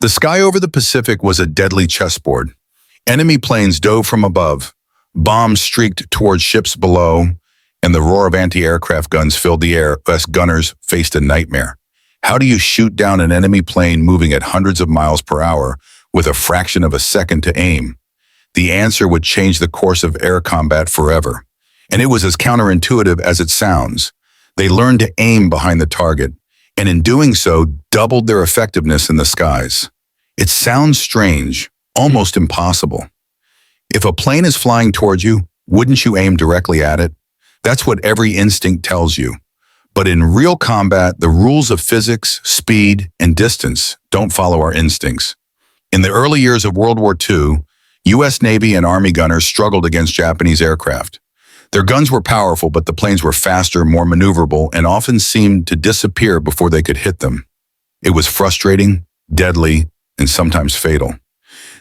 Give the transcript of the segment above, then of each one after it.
The sky over the Pacific was a deadly chessboard. Enemy planes dove from above, bombs streaked towards ships below, and the roar of anti-aircraft guns filled the air as gunners faced a nightmare. How do you shoot down an enemy plane moving at hundreds of miles per hour with a fraction of a second to aim? The answer would change the course of air combat forever. And it was as counterintuitive as it sounds. They learned to aim behind the target, and in doing so, doubled their effectiveness in the skies. It sounds strange, almost impossible. If a plane is flying towards you, wouldn't you aim directly at it? That's what every instinct tells you. But in real combat, the rules of physics, speed, and distance don't follow our instincts. In the early years of World War II, U.S. Navy and Army gunners struggled against Japanese aircraft. Their guns were powerful, but the planes were faster, more maneuverable, and often seemed to disappear before they could hit them. It was frustrating, deadly, and sometimes fatal.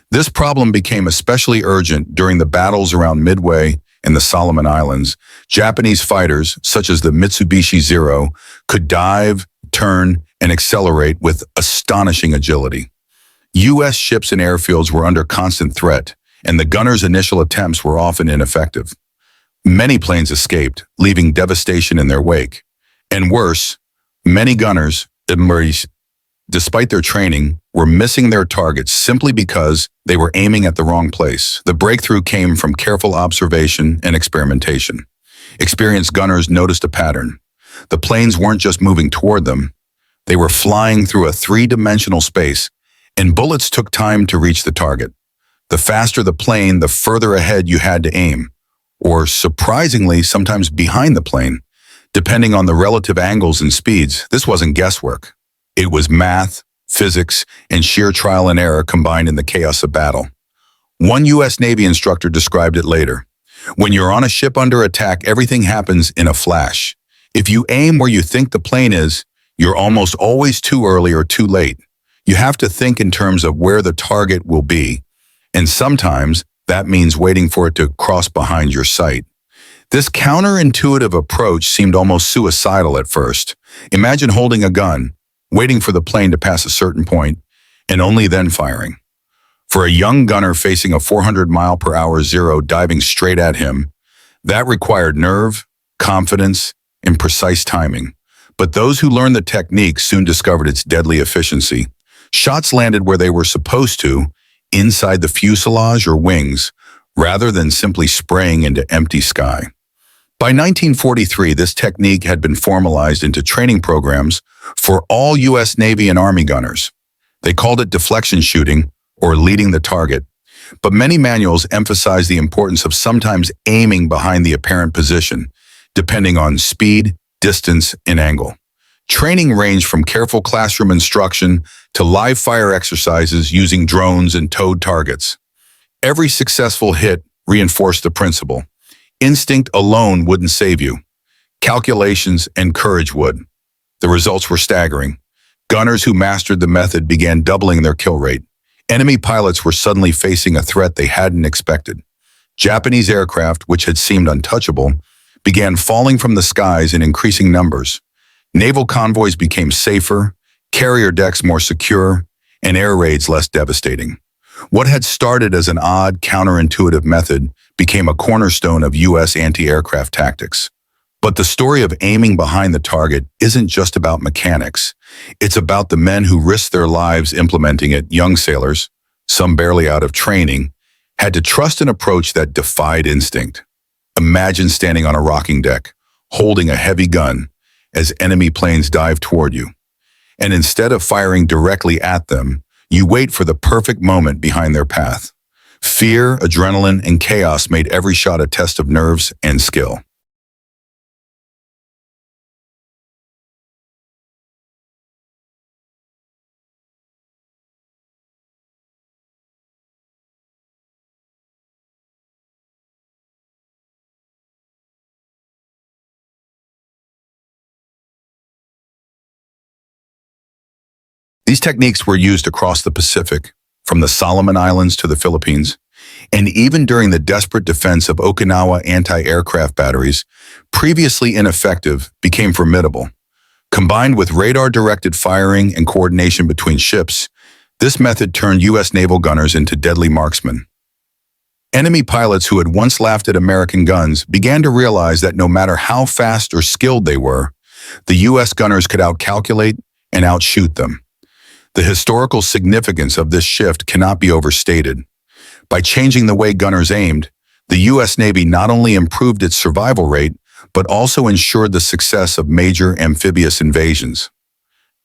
This problem became especially urgent during the battles around Midway and the Solomon Islands. Japanese fighters, such as the Mitsubishi Zero, could dive, turn, and accelerate with astonishing agility. U.S. ships and airfields were under constant threat, and the gunners' initial attempts were often ineffective. Many planes escaped, leaving devastation in their wake. And worse, many gunners, despite their training, were missing their targets simply because they were aiming at the wrong place. The breakthrough came from careful observation and experimentation. Experienced gunners noticed a pattern. The planes weren't just moving toward them. They were flying through a three-dimensional space, and bullets took time to reach the target. The faster the plane, the further ahead you had to aim, or surprisingly, sometimes behind the plane, depending on the relative angles and speeds. This wasn't guesswork. It was math, physics, and sheer trial and error combined in the chaos of battle. One U.S. Navy instructor described it later. When you're on a ship under attack, everything happens in a flash. If you aim where you think the plane is, you're almost always too early or too late. You have to think in terms of where the target will be, and sometimes that means waiting for it to cross behind your sight. This counterintuitive approach seemed almost suicidal at first. Imagine holding a gun, waiting for the plane to pass a certain point, and only then firing. For a young gunner facing a 400-mile-per-hour Zero diving straight at him, that required nerve, confidence, and precise timing. But those who learned the technique soon discovered its deadly efficiency. Shots landed where they were supposed to, inside the fuselage or wings, rather than simply spraying into empty sky. By 1943, this technique had been formalized into training programs for all U.S. Navy and Army gunners. They called it deflection shooting, or leading the target, but many manuals emphasize the importance of sometimes aiming behind the apparent position, depending on speed, distance, and angle. Training ranged from careful classroom instruction to live fire exercises using drones and towed targets. Every successful hit reinforced the principle. Instinct alone wouldn't save you. Calculations and courage would. The results were staggering. Gunners who mastered the method began doubling their kill rate. Enemy pilots were suddenly facing a threat they hadn't expected. Japanese aircraft, which had seemed untouchable, began falling from the skies in increasing numbers. Naval convoys became safer, carrier decks more secure, and air raids less devastating. What had started as an odd, counterintuitive method became a cornerstone of U.S. anti-aircraft tactics. But the story of aiming behind the target isn't just about mechanics. It's about the men who risked their lives implementing it. Young sailors, some barely out of training, had to trust an approach that defied instinct. Imagine standing on a rocking deck, holding a heavy gun, as enemy planes dive toward you. And instead of firing directly at them, you wait for the perfect moment behind their path. Fear, adrenaline, and chaos made every shot a test of nerves and skill. These techniques were used across the Pacific, from the Solomon Islands to the Philippines, and even during the desperate defense of Okinawa anti-aircraft batteries, previously ineffective, became formidable. Combined with radar-directed firing and coordination between ships, This method turned U.S. naval gunners into deadly marksmen. Enemy pilots who had once laughed at American guns began to realize that no matter how fast or skilled they were, the U.S. gunners could outcalculate and outshoot them. The historical significance of this shift cannot be overstated. By changing the way gunners aimed, the U.S. Navy not only improved its survival rate, but also ensured the success of major amphibious invasions.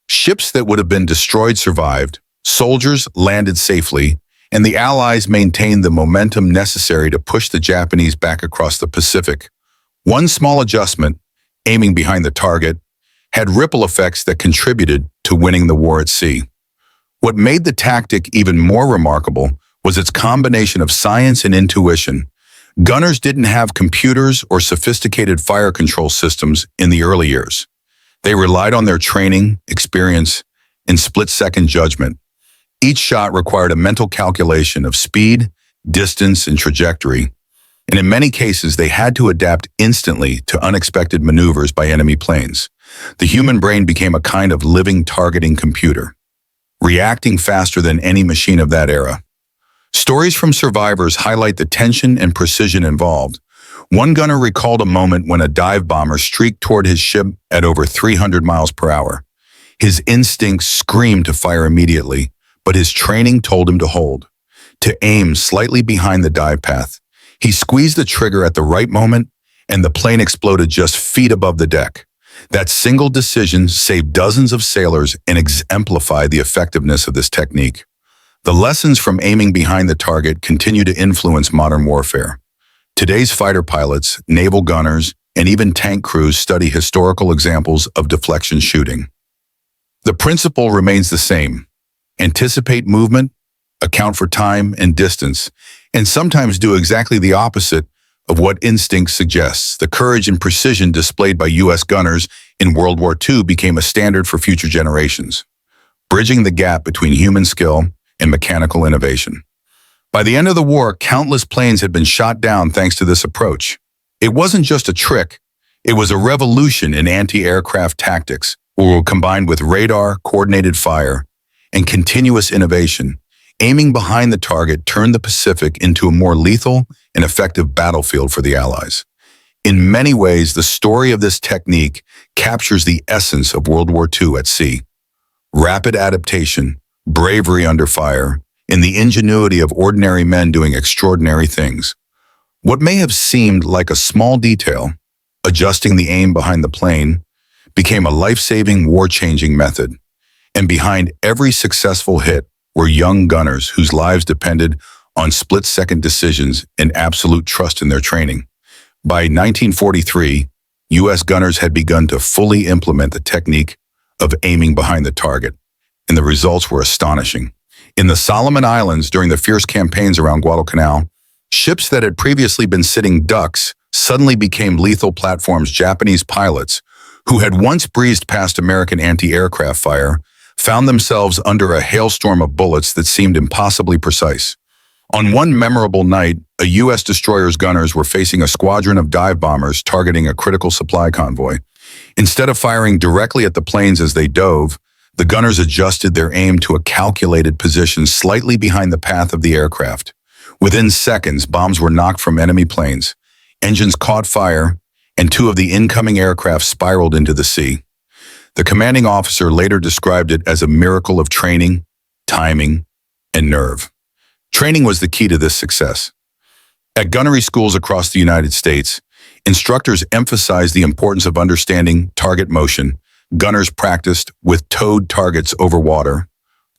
Ships that would have been destroyed survived, soldiers landed safely, and the Allies maintained the momentum necessary to push the Japanese back across the Pacific. One small adjustment, aiming behind the target, had ripple effects that contributed to winning the war at sea. What made the tactic even more remarkable was its combination of science and intuition. Gunners didn't have computers or sophisticated fire control systems in the early years. They relied on their training, experience, and split-second judgment. Each shot required a mental calculation of speed, distance, and trajectory, and in many cases they had to adapt instantly to unexpected maneuvers by enemy planes. The human brain became a kind of living targeting computer, reacting faster than any machine of that era. Stories from survivors highlight the tension and precision involved. One gunner recalled a moment when a dive bomber streaked toward his ship at over 300 miles per hour. His instincts screamed to fire immediately, but his training told him to hold, to aim slightly behind the dive path. He squeezed the trigger at the right moment, and the plane exploded just feet above the deck. That single decision saved dozens of sailors and exemplified the effectiveness of this technique. The lessons from aiming behind the target continue to influence modern warfare. Today's fighter pilots, naval gunners, and even tank crews study historical examples of deflection shooting. The principle remains the same. Anticipate movement, account for time and distance, and sometimes do exactly the opposite of what instinct suggests. The courage and precision displayed by U.S. gunners in World War II became a standard for future generations, bridging the gap between human skill and mechanical innovation. By the end of the war, countless planes had been shot down thanks to this approach. It wasn't just a trick, it was a revolution in anti-aircraft tactics, combined with radar, coordinated fire, and continuous innovation. Aiming behind the target turned the Pacific into a more lethal and effective battlefield for the Allies. In many ways, the story of this technique captures the essence of World War II at sea. Rapid adaptation, bravery under fire, and the ingenuity of ordinary men doing extraordinary things. What may have seemed like a small detail, adjusting the aim behind the plane, became a life-saving, war-changing method. And behind every successful hit were young gunners whose lives depended on split-second decisions and absolute trust in their training. By 1943, U.S. gunners had begun to fully implement the technique of aiming behind the target, and the results were astonishing. In the Solomon Islands during the fierce campaigns around Guadalcanal, ships that had previously been sitting ducks suddenly became lethal platforms. Japanese pilots, who had once breezed past American anti-aircraft fire, found themselves under a hailstorm of bullets that seemed impossibly precise. On one memorable night, a U.S. destroyer's gunners were facing a squadron of dive bombers targeting a critical supply convoy. Instead of firing directly at the planes as they dove, the gunners adjusted their aim to a calculated position slightly behind the path of the aircraft. Within seconds, bombs were knocked from enemy planes, engines caught fire, and two of the incoming aircraft spiraled into the sea. The commanding officer later described it as a miracle of training, timing, and nerve. Training was the key to this success. At gunnery schools across the United States, instructors emphasized the importance of understanding target motion. Gunners practiced with towed targets over water,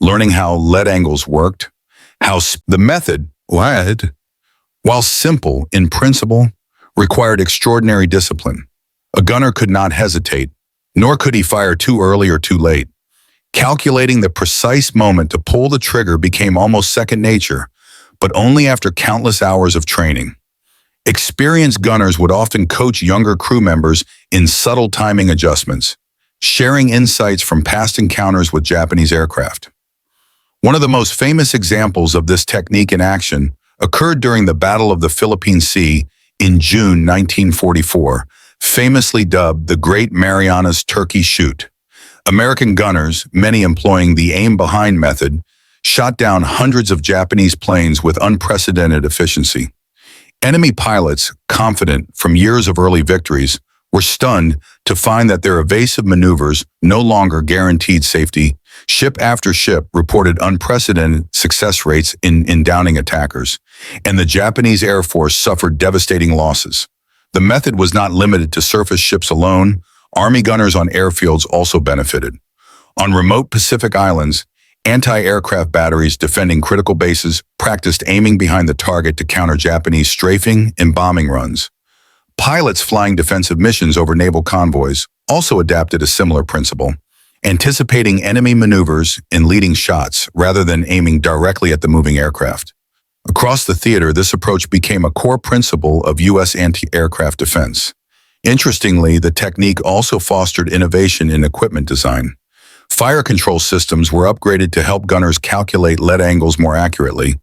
learning how lead angles worked, the method, while simple in principle, required extraordinary discipline. A gunner could not hesitate, nor could he fire too early or too late. Calculating the precise moment to pull the trigger became almost second nature, but only after countless hours of training. Experienced gunners would often coach younger crew members in subtle timing adjustments, sharing insights from past encounters with Japanese aircraft. One of the most famous examples of this technique in action occurred during the Battle of the Philippine Sea in June 1944, famously dubbed the Great Marianas Turkey Shoot. American gunners, many employing the aim-behind method, shot down hundreds of Japanese planes with unprecedented efficiency. Enemy pilots, confident from years of early victories, were stunned to find that their evasive maneuvers no longer guaranteed safety. Ship after ship reported unprecedented success rates in downing attackers, and the Japanese Air Force suffered devastating losses. The method was not limited to surface ships alone. Army gunners on airfields also benefited. On remote Pacific islands, anti-aircraft batteries defending critical bases practiced aiming behind the target to counter Japanese strafing and bombing runs. Pilots flying defensive missions over naval convoys also adapted a similar principle, anticipating enemy maneuvers and leading shots rather than aiming directly at the moving aircraft. Across the theater, this approach became a core principle of U.S. anti-aircraft defense. Interestingly, the technique also fostered innovation in equipment design. Fire control systems were upgraded to help gunners calculate lead angles more accurately,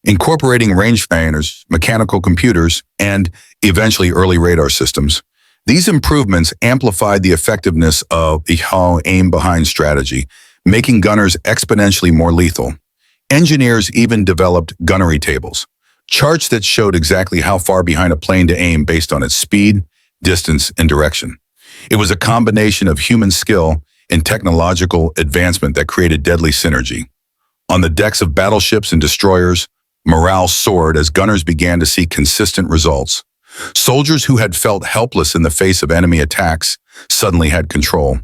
incorporating rangefinders, mechanical computers, and eventually early radar systems. These improvements amplified the effectiveness of the aim-behind strategy, making gunners exponentially more lethal. Engineers even developed gunnery tables, charts that showed exactly how far behind a plane to aim based on its speed, distance, and direction. It was a combination of human skill and technological advancement that created deadly synergy. On the decks of battleships and destroyers, morale soared as gunners began to see consistent results. Soldiers who had felt helpless in the face of enemy attacks suddenly had control.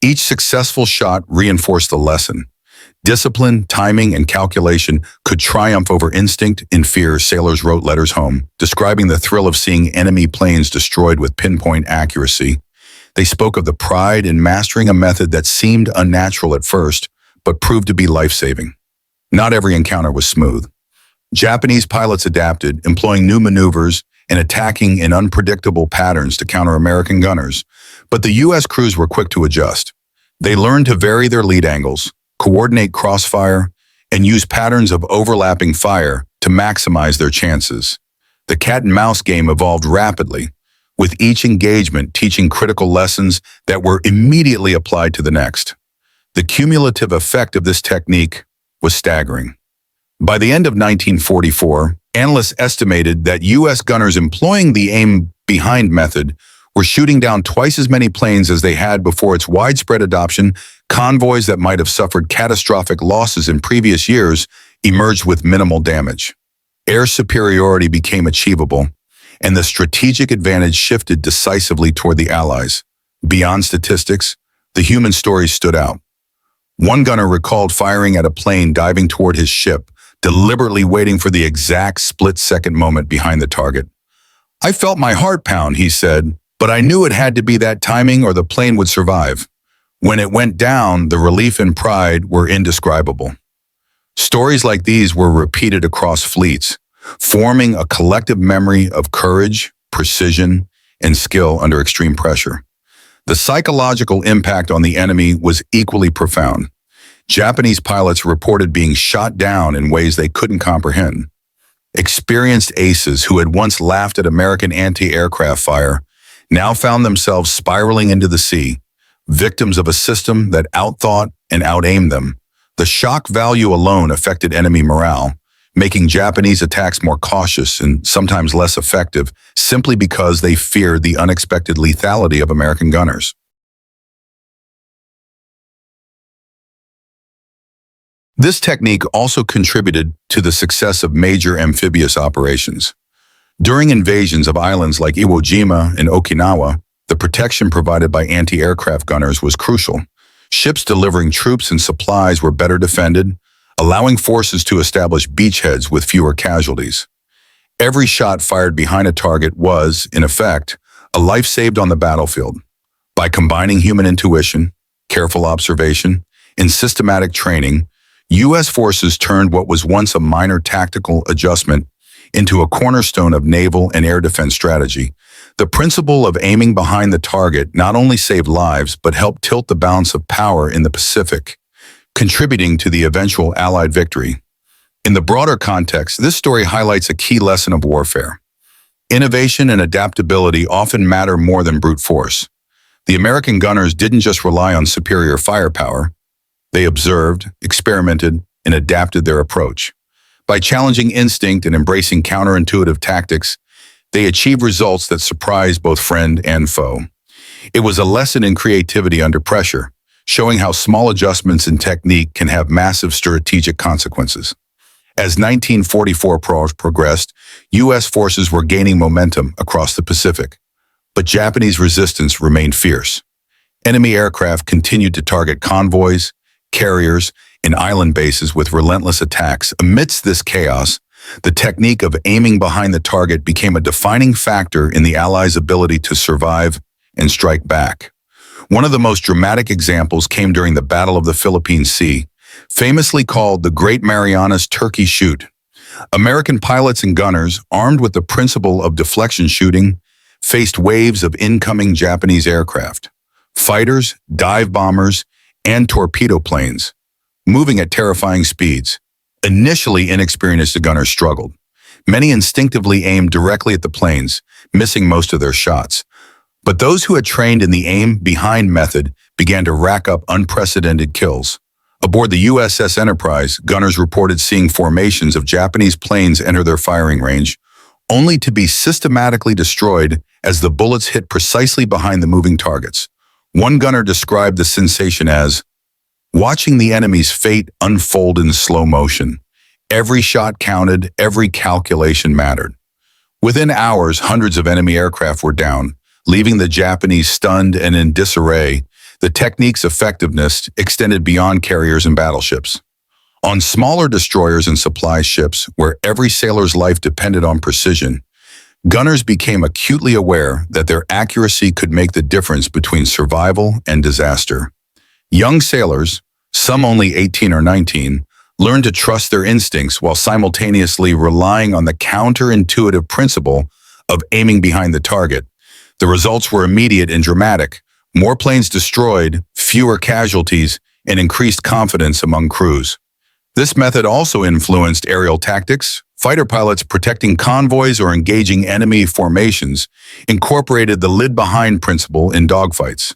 Each successful shot reinforced the lesson. Discipline, timing, and calculation could triumph over instinct and fear. Sailors wrote letters home, describing the thrill of seeing enemy planes destroyed with pinpoint accuracy. They spoke of the pride in mastering a method that seemed unnatural at first, but proved to be life-saving. Not every encounter was smooth. Japanese pilots adapted, employing new maneuvers and attacking in unpredictable patterns to counter American gunners, but the U.S. crews were quick to adjust. They learned to vary their lead angles, coordinate crossfire, and use patterns of overlapping fire to maximize their chances. The cat-and-mouse game evolved rapidly, with each engagement teaching critical lessons that were immediately applied to the next. The cumulative effect of this technique was staggering. By the end of 1944, analysts estimated that U.S. gunners employing the aim-behind method were shooting down twice as many planes as they had before its widespread adoption. Convoys that might have suffered catastrophic losses in previous years emerged with minimal damage. Air superiority became achievable, and the strategic advantage shifted decisively toward the Allies. Beyond statistics, the human stories stood out. One gunner recalled firing at a plane diving toward his ship, deliberately waiting for the exact split-second moment behind the target. "I felt my heart pound," he said, "but I knew it had to be that timing or the plane would survive. When it went down, the relief and pride were indescribable." Stories like these were repeated across fleets, forming a collective memory of courage, precision, and skill under extreme pressure. The psychological impact on the enemy was equally profound. Japanese pilots reported being shot down in ways they couldn't comprehend. Experienced aces who had once laughed at American anti-aircraft fire now found themselves spiraling into the sea, victims of a system that outthought and outaimed them. The shock value alone affected enemy morale, making Japanese attacks more cautious and sometimes less effective simply because they feared the unexpected lethality of American gunners. This technique also contributed to the success of major amphibious operations. During invasions of islands like Iwo Jima and Okinawa, the protection provided by anti-aircraft gunners was crucial. Ships delivering troops and supplies were better defended, allowing forces to establish beachheads with fewer casualties. Every shot fired behind a target was, in effect, a life saved on the battlefield. By combining human intuition, careful observation, and systematic training, U.S. forces turned what was once a minor tactical adjustment into a cornerstone of naval and air defense strategy. The principle of aiming behind the target not only saved lives but helped tilt the balance of power in the Pacific, contributing to the eventual Allied victory. In the broader context, this story highlights a key lesson of warfare. Innovation and adaptability often matter more than brute force. The American gunners didn't just rely on superior firepower. They observed, experimented, and adapted their approach. By challenging instinct and embracing counterintuitive tactics, they achieved results that surprised both friend and foe. It was a lesson in creativity under pressure, showing how small adjustments in technique can have massive strategic consequences. As 1944 progressed, U.S. forces were gaining momentum across the Pacific, but Japanese resistance remained fierce. Enemy aircraft continued to target convoys, carriers, and island bases with relentless attacks. Amidst this chaos, the technique of aiming behind the target became a defining factor in the Allies' ability to survive and strike back. One of the most dramatic examples came during the Battle of the Philippine Sea, famously called the Great Marianas Turkey Shoot. American pilots and gunners, armed with the principle of deflection shooting, faced waves of incoming Japanese aircraft, fighters, dive bombers, and torpedo planes, moving at terrifying speeds. Initially inexperienced gunners struggled. Many instinctively aimed directly at the planes, missing most of their shots. But those who had trained in the aim-behind method began to rack up unprecedented kills. Aboard the USS Enterprise, gunners reported seeing formations of Japanese planes enter their firing range, only to be systematically destroyed as the bullets hit precisely behind the moving targets. One gunner described the sensation as watching the enemy's fate unfold in slow motion. Every shot counted, every calculation mattered. Within hours, hundreds of enemy aircraft were down, leaving the Japanese stunned and in disarray. The technique's effectiveness extended beyond carriers and battleships. On smaller destroyers and supply ships, where every sailor's life depended on precision, gunners became acutely aware that their accuracy could make the difference between survival and disaster. Young sailors, some only 18 or 19, learned to trust their instincts while simultaneously relying on the counterintuitive principle of aiming behind the target. The results were immediate and dramatic. More planes destroyed, fewer casualties, and increased confidence among crews. This method also influenced aerial tactics. Fighter pilots protecting convoys or engaging enemy formations incorporated the lid-behind principle in dogfights.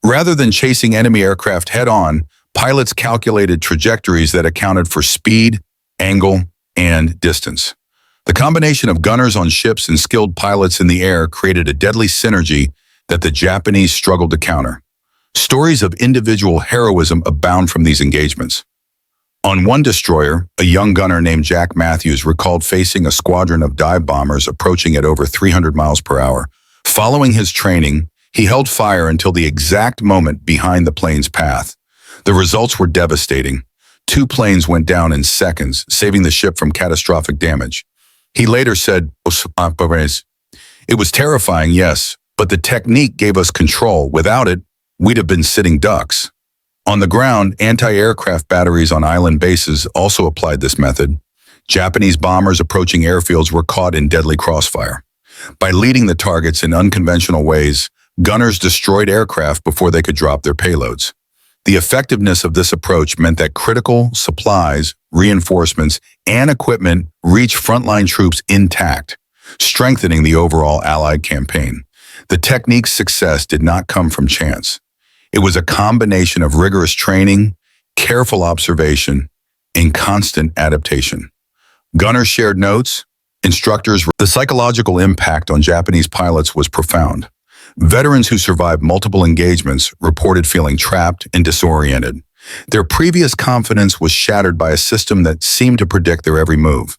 Rather than chasing enemy aircraft head-on, pilots calculated trajectories that accounted for speed, angle, and distance. The combination of gunners on ships and skilled pilots in the air created a deadly synergy that the Japanese struggled to counter. Stories of individual heroism abound from these engagements. On one destroyer, a young gunner named Jack Matthews recalled facing a squadron of dive bombers approaching at over 300 miles per hour. Following his training, he held fire until the exact moment behind the plane's path. The results were devastating. 2 planes went down in seconds, saving the ship from catastrophic damage. He later said, "It was terrifying, yes, but the technique gave us control. Without it, we'd have been sitting ducks." On the ground, anti-aircraft batteries on island bases also applied this method. Japanese bombers approaching airfields were caught in deadly crossfire. By leading the targets in unconventional ways, gunners destroyed aircraft before they could drop their payloads. The effectiveness of this approach meant that critical supplies, reinforcements, and equipment reached frontline troops intact, strengthening the overall Allied campaign. The technique's success did not come from chance. It was a combination of rigorous training, careful observation, and constant adaptation. Gunners shared notes, instructors. The psychological impact on Japanese pilots was profound. Veterans who survived multiple engagements reported feeling trapped and disoriented. Their previous confidence was shattered by a system that seemed to predict their every move.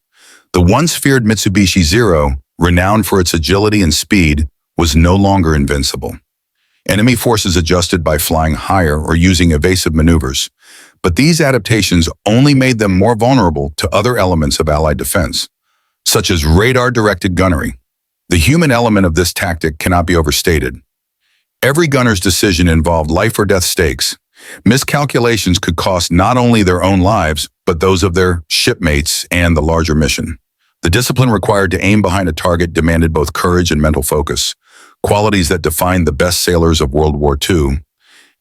The once feared Mitsubishi Zero, renowned for its agility and speed, was no longer invincible. Enemy forces adjusted by flying higher or using evasive maneuvers, but these adaptations only made them more vulnerable to other elements of Allied defense, such as radar-directed gunnery. The human element of this tactic cannot be overstated. Every gunner's decision involved life or death stakes. Miscalculations could cost not only their own lives, but those of their shipmates and the larger mission. The discipline required to aim behind a target demanded both courage and mental focus, qualities that defined the best sailors of World War II.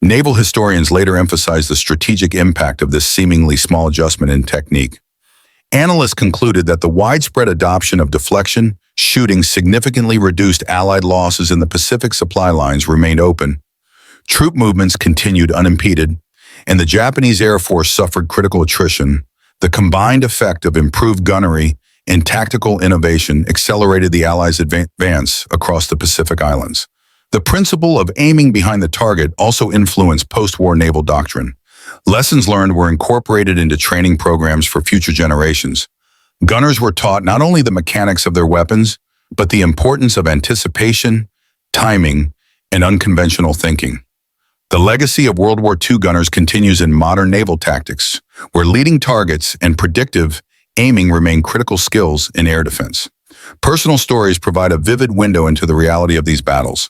Naval historians later emphasized the strategic impact of this seemingly small adjustment in technique. Analysts concluded that the widespread adoption of deflection shooting significantly reduced Allied losses in the Pacific supply lines remained open. Troop movements continued unimpeded, and the Japanese Air Force suffered critical attrition. The combined effect of improved gunnery and tactical innovation accelerated the Allies' advance across the Pacific Islands. The principle of aiming behind the target also influenced post-war naval doctrine. Lessons learned were incorporated into training programs for future generations. Gunners were taught not only the mechanics of their weapons, but the importance of anticipation, timing, and unconventional thinking. The legacy of World War II gunners continues in modern naval tactics, where leading targets and predictive aiming remain critical skills in air defense. Personal stories provide a vivid window into the reality of these battles.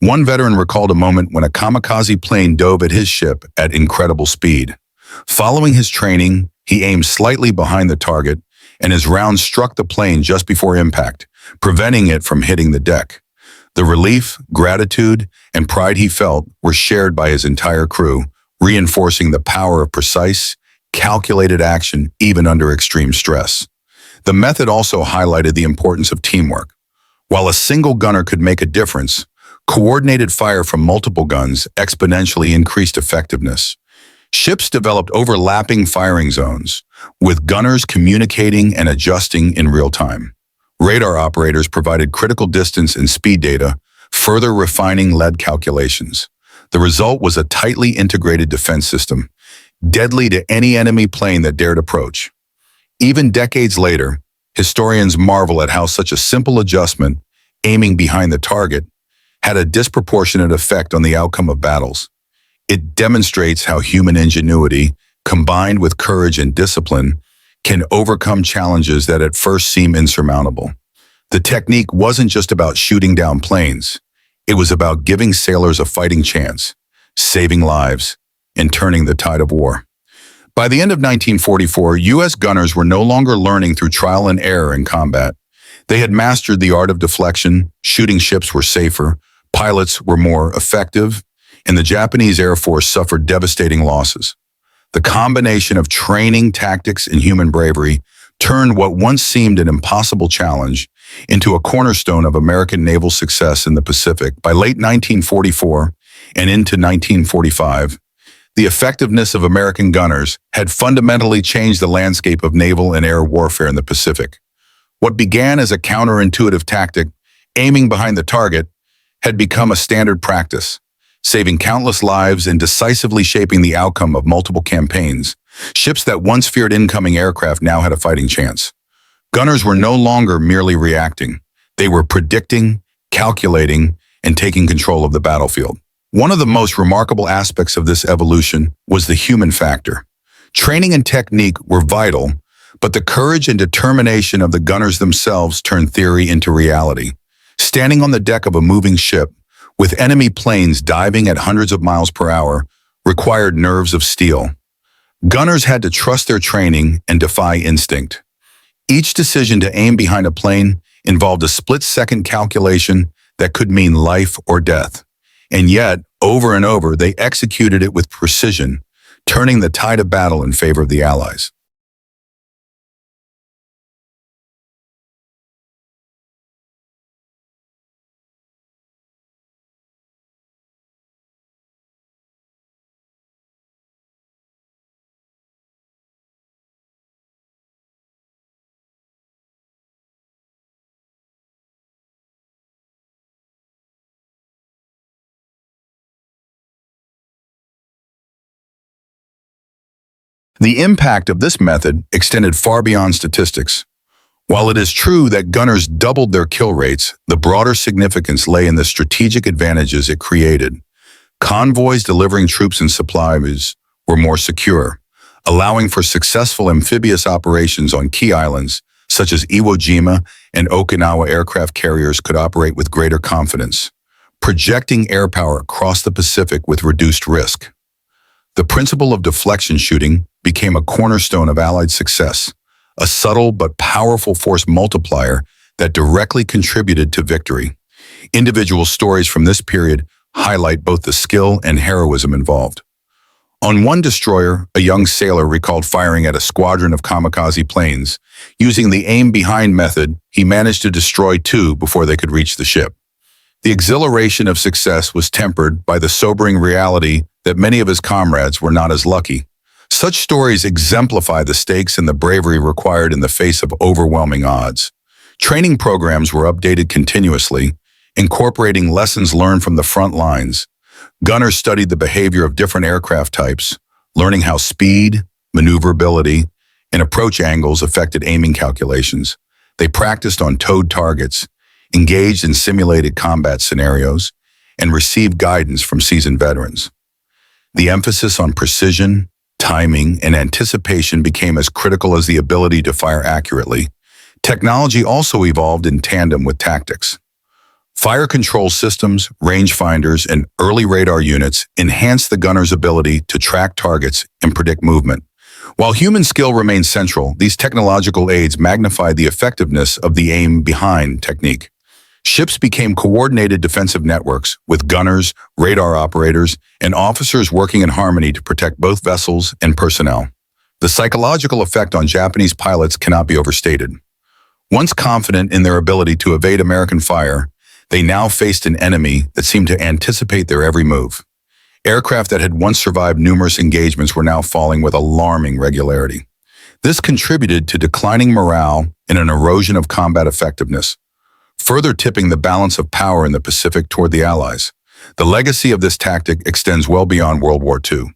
One veteran recalled a moment when a kamikaze plane dove at his ship at incredible speed. Following his training, he aimed slightly behind the target, and his round struck the plane just before impact, preventing it from hitting the deck. The relief, gratitude, and pride he felt were shared by his entire crew, reinforcing the power of precise, calculated action even under extreme stress. The method also highlighted the importance of teamwork. While a single gunner could make a difference, coordinated fire from multiple guns exponentially increased effectiveness. Ships developed overlapping firing zones, with gunners communicating and adjusting in real time. Radar operators provided critical distance and speed data, further refining lead calculations. The result was a tightly integrated defense system, deadly to any enemy plane that dared approach. Even decades later, historians marvel at how such a simple adjustment, aiming behind the target, had a disproportionate effect on the outcome of battles. It demonstrates how human ingenuity, combined with courage and discipline, can overcome challenges that at first seem insurmountable. The technique wasn't just about shooting down planes. It was about giving sailors a fighting chance, saving lives, and turning the tide of war. By the end of 1944, U.S. gunners were no longer learning through trial and error in combat. They had mastered the art of deflection, shooting ships were safer, pilots were more effective, and the Japanese Air Force suffered devastating losses. The combination of training, tactics, and human bravery turned what once seemed an impossible challenge into a cornerstone of American naval success in the Pacific. By late 1944 and into 1945, the effectiveness of American gunners had fundamentally changed the landscape of naval and air warfare in the Pacific. What began as a counterintuitive tactic, aiming behind the target, had become a standard practice, saving countless lives and decisively shaping the outcome of multiple campaigns. Ships that once feared incoming aircraft now had a fighting chance. Gunners were no longer merely reacting. They were predicting, calculating, and taking control of the battlefield. One of the most remarkable aspects of this evolution was the human factor. Training and technique were vital, but the courage and determination of the gunners themselves turned theory into reality. Standing on the deck of a moving ship, with enemy planes diving at hundreds of miles per hour, required nerves of steel. Gunners had to trust their training and defy instinct. Each decision to aim behind a plane involved a split-second calculation that could mean life or death. And yet, over and over, they executed it with precision, turning the tide of battle in favor of the Allies. The impact of this method extended far beyond statistics. While it is true that gunners doubled their kill rates, the broader significance lay in the strategic advantages it created. Convoys delivering troops and supplies were more secure, allowing for successful amphibious operations on key islands, such as Iwo Jima and Okinawa. Aircraft carriers could operate with greater confidence, projecting air power across the Pacific with reduced risk. The principle of deflection shooting became a cornerstone of Allied success, a subtle but powerful force multiplier that directly contributed to victory. Individual stories from this period highlight both the skill and heroism involved. On one destroyer, a young sailor recalled firing at a squadron of kamikaze planes. Using the aim-behind method, he managed to destroy 2 before they could reach the ship. The exhilaration of success was tempered by the sobering reality that many of his comrades were not as lucky. Such stories exemplify the stakes and the bravery required in the face of overwhelming odds. Training programs were updated continuously, incorporating lessons learned from the front lines. Gunners studied the behavior of different aircraft types, learning how speed, maneuverability, and approach angles affected aiming calculations. They practiced on towed targets, engaged in simulated combat scenarios, and received guidance from seasoned veterans. The emphasis on precision, timing, and anticipation became as critical as the ability to fire accurately. Technology also evolved in tandem with tactics. Fire control systems, rangefinders, and early radar units enhanced the gunner's ability to track targets and predict movement. While human skill remained central, these technological aids magnified the effectiveness of the aim-behind technique. Ships became coordinated defensive networks, with gunners, radar operators, and officers working in harmony to protect both vessels and personnel. The psychological effect on Japanese pilots cannot be overstated. Once confident in their ability to evade American fire, they now faced an enemy that seemed to anticipate their every move. Aircraft that had once survived numerous engagements were now falling with alarming regularity. This contributed to declining morale and an erosion of combat effectiveness, further tipping the balance of power in the Pacific toward the Allies. The legacy of this tactic extends well beyond World War II.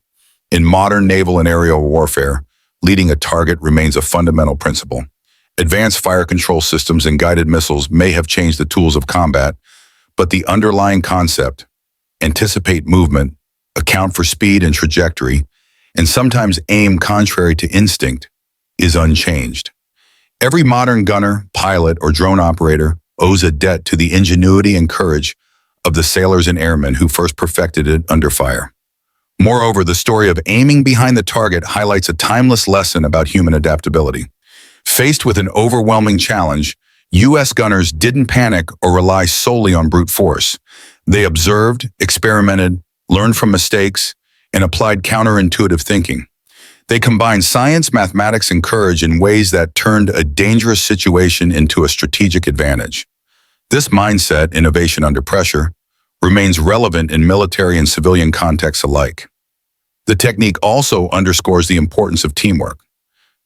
In modern naval and aerial warfare, leading a target remains a fundamental principle. Advanced fire control systems and guided missiles may have changed the tools of combat, but the underlying concept, anticipate movement, account for speed and trajectory, and sometimes aim contrary to instinct, is unchanged. Every modern gunner, pilot, or drone operator owes a debt to the ingenuity and courage of the sailors and airmen who first perfected it under fire. Moreover, the story of aiming behind the target highlights a timeless lesson about human adaptability. Faced with an overwhelming challenge, U.S. gunners didn't panic or rely solely on brute force. They observed, experimented, learned from mistakes, and applied counterintuitive thinking. They combined science, mathematics, and courage in ways that turned a dangerous situation into a strategic advantage. This mindset, innovation under pressure, remains relevant in military and civilian contexts alike. The technique also underscores the importance of teamwork.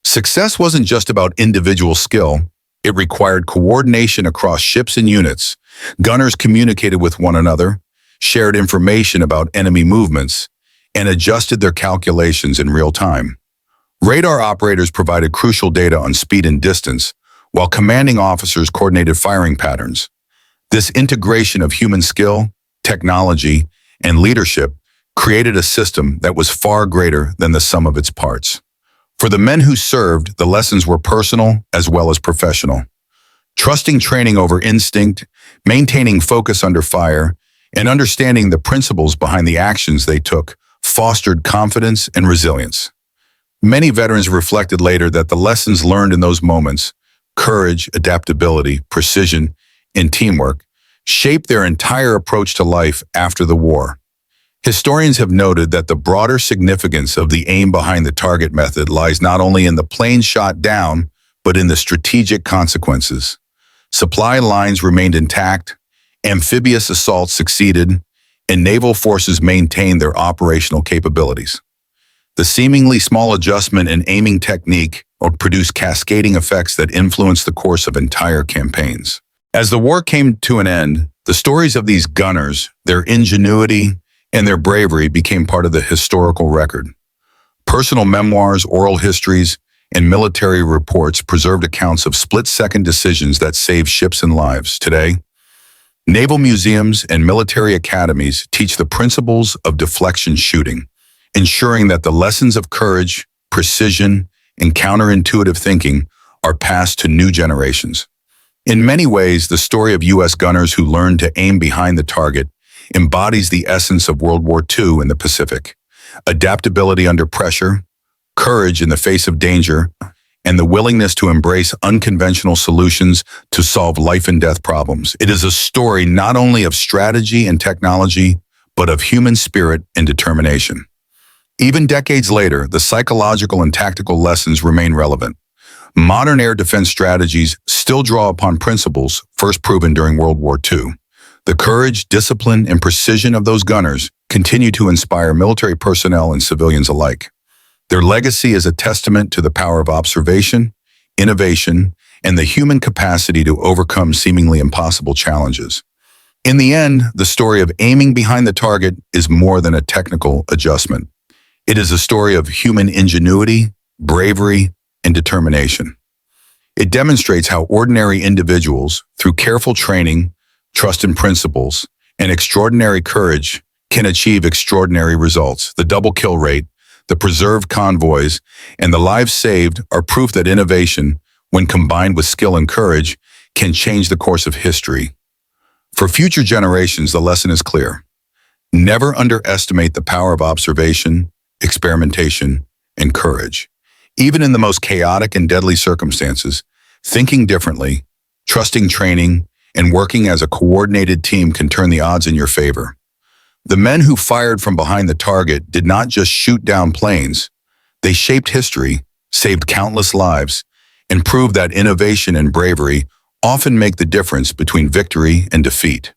Success wasn't just about individual skill, it required coordination across ships and units. Gunners communicated with one another, shared information about enemy movements, and adjusted their calculations in real time. Radar operators provided crucial data on speed and distance, while commanding officers coordinated firing patterns. This integration of human skill, technology, and leadership created a system that was far greater than the sum of its parts. For the men who served, the lessons were personal as well as professional. Trusting training over instinct, maintaining focus under fire, and understanding the principles behind the actions they took fostered confidence and resilience. Many veterans reflected later that the lessons learned in those moments, courage, adaptability, precision, and teamwork, shaped their entire approach to life after the war. Historians have noted that the broader significance of the aim behind the target method lies not only in the plane shot down, but in the strategic consequences. Supply lines remained intact, amphibious assaults succeeded, and naval forces maintained their operational capabilities. The seemingly small adjustment in aiming technique would produce cascading effects that influenced the course of entire campaigns. As the war came to an end, the stories of these gunners, their ingenuity, and their bravery became part of the historical record. Personal memoirs, oral histories, and military reports preserved accounts of split-second decisions that saved ships and lives. Today, naval museums and military academies teach the principles of deflection shooting, ensuring that the lessons of courage, precision, and counterintuitive thinking are passed to new generations. In many ways, the story of U.S. gunners who learned to aim behind the target embodies the essence of World War II in the Pacific: adaptability under pressure, courage in the face of danger, and the willingness to embrace unconventional solutions to solve life-and-death problems. It is a story not only of strategy and technology, but of human spirit and determination. Even decades later, the psychological and tactical lessons remain relevant. Modern air defense strategies still draw upon principles first proven during World War II. The courage, discipline, and precision of those gunners continue to inspire military personnel and civilians alike. Their legacy is a testament to the power of observation, innovation, and the human capacity to overcome seemingly impossible challenges. In the end, the story of aiming behind the target is more than a technical adjustment. It is a story of human ingenuity, bravery, and determination. It demonstrates how ordinary individuals, through careful training, trust in principles, and extraordinary courage, can achieve extraordinary results. The double kill rate, the preserved convoys, and the lives saved are proof that innovation, when combined with skill and courage, can change the course of history. For future generations, the lesson is clear. Never underestimate the power of observation, experimentation, and courage. Even in the most chaotic and deadly circumstances, thinking differently, trusting training, and working as a coordinated team can turn the odds in your favor. The men who fired from behind the target did not just shoot down planes. They shaped history, saved countless lives, and proved that innovation and bravery often make the difference between victory and defeat.